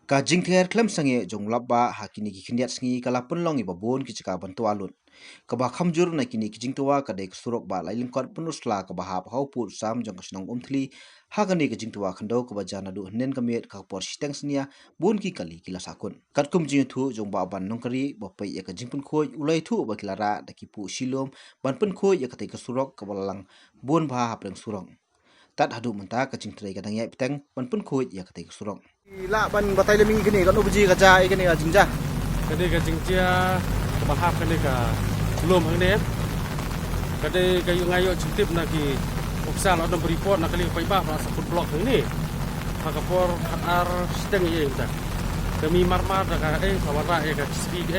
Ka jingther Khyllem sange jong labba hakini ki khniat sngi kala punlong iba bon ki chika bantu alun. Ka ba khamjur na kini ki jingtwa ka dek surok ba Laitlyngkot punusla ka ba hap hau pu sam jong kasnong umthli hakani ka jingtwa khando ka ba jana du nen ka met ka por siteng snia bon ki kali kila sakun. Katkum jing thu jong ba ban nongkari ba pai ya ka jingpun khoi ulai thu ba kilara da ki pu silom ban pun khoi ya ka te ka surok ka balang bon ba hap leng surong. Tat hadu menta ka jingtrai ka dang ya Pdeng ban pun khoi ya ka te ka surong. La ban batai le mingi kini kan uji ka ja ikini ka jingja. Kade ka jingja ka bahap kade ka belum hang ne. Kade ka yu ngayo jintip na ki uksal odom report na kali pai ba rasa pun blok ini. Hakapor ar steng ye ta. Kami marmar da ka sawara ka speed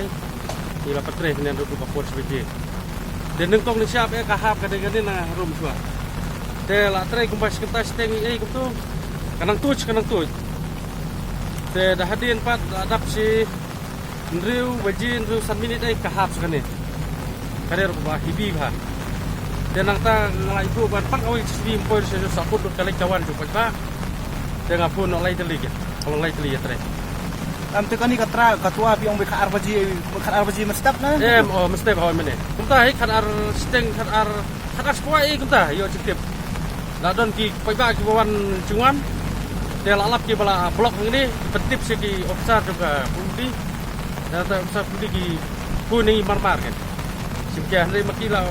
ila patre ne ru ka por speed. Den neng tong ni siap ka hap kade kade na rum tua. Te la tre kumpas kita steng kum tu. Kanang tuj. Te dah hadin pat adap si Ndriu wajin Ndriu 1 minit kahap sekali. Kader ba hibi ba. Te nang ta ngalai bu ban pak awi sbi mpor se saput kali kawan ju pa. Te ngapun nak lai teli ke. Kalau lai teli ya tre. Am te kani katra katua pi ong be khar baji mestap na. Mesti ba mene. Kumta hi khar steng khar spoi kumta yo citip. La don ki pa ki bawan jungan. Dia lalap ke bala blok ini petip segi ofsar juga pundi dan ofsar pundi ki puning marmar kan simkia hari makila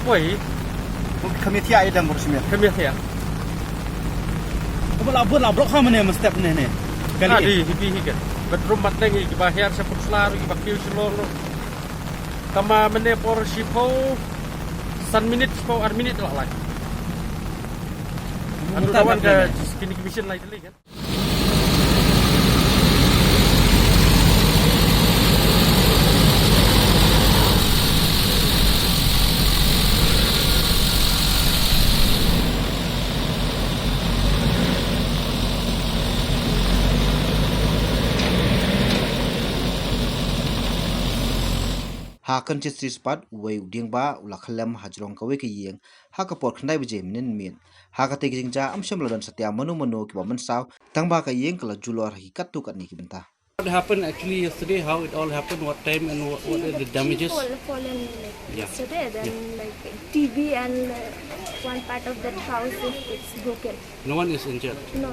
koi kami tiai dam bersimi kami ya bala blok ha mene step ne kali hibi kan bedroom mateng ki bahar seput selaru ki bakil selong kama mene por sipo 1 minit po 1 minit lah lagi anu kawan ke kini mission lain lagi kan. Ha Kenche spat wei Dieng ba ula Khyllem ha Jrong ka we ke Iing ha ka por khnai bje minen min ha ka te ke jingja amsham ladan satya manu ki ba man saw tang ba ka Iing kala julor hi kat tu kat ni ki benta. What happened actually yesterday? How it all happened? What time and what are the damages? Fallen yesterday. Then like TV and one part of that house is broken. No one is injured. No.